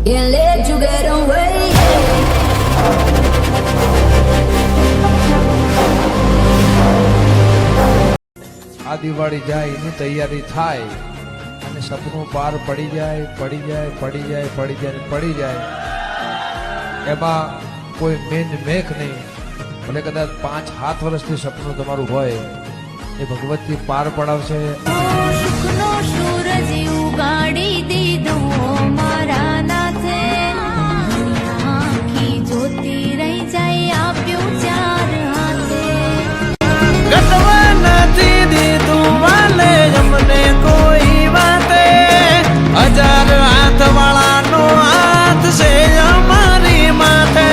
Can't let you get away. આ દિવાળી જાય એની તૈયારી થાય અને સપનું પાર પડી જાય પડી જાય પડી જાય પડી જાય પડી જાય એમાં કોઈ મેઘ નહીં ભલે કદાચ 5-7 વર્ષથી સપનું તમારું હોય એ ભગવતી પાર પડાવશે. સુખનો સૂરજ ઉગાડી દીધો મારા નાથે, આખી જોતી રહી જાય આપ્યું ચાર હાથે. ગટવા નથી દીધું વાલે અમને કોઈ વાતે, 1000 હાથ વાળાનો હાથ છે અમારી માથે.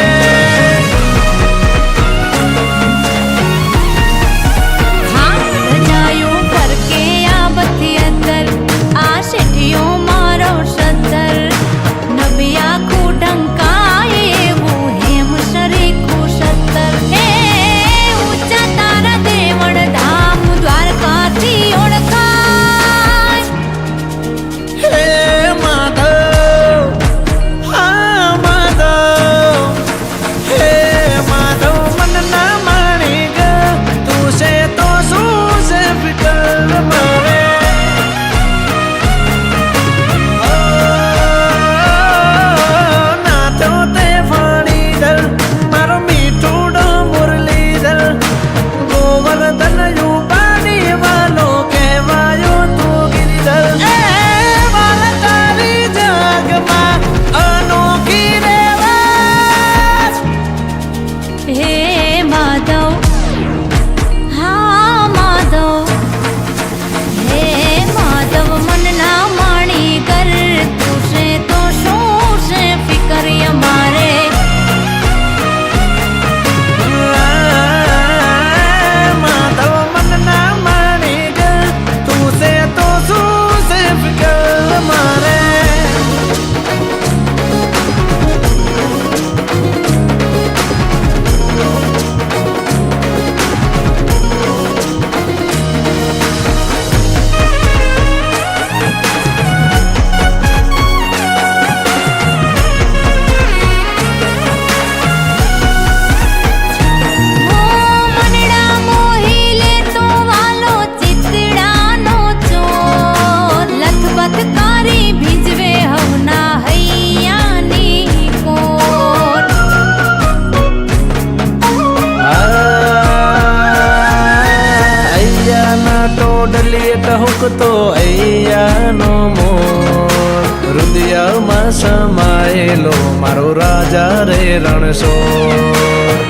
તો અહીંયાનો મોર હૃદયમાં સમાયેલો મારો રાજા રે રણછોડ.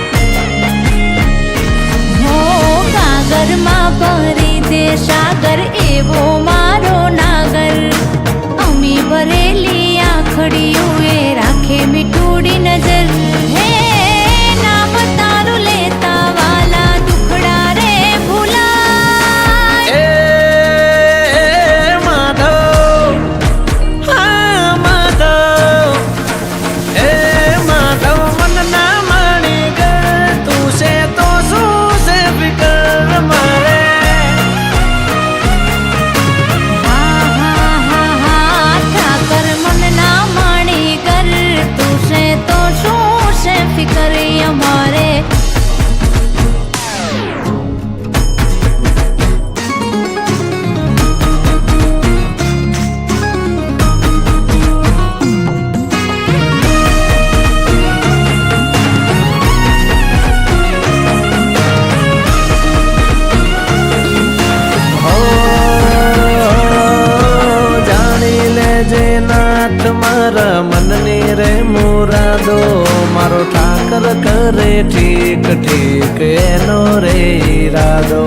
હો કાગરમાં ભરી દે સાગર એવો મારો નાગર, અમી ભરેલી આખડીઓ એ રાખે મીઠુડી નજર. હે નામ તારું લેતા વાલા દુખડા રે ભૂલા. મારા મનની રે મુરાદો મારો ઠાકર કરે ઠીક ઠીક એનો રે ઈરાદો.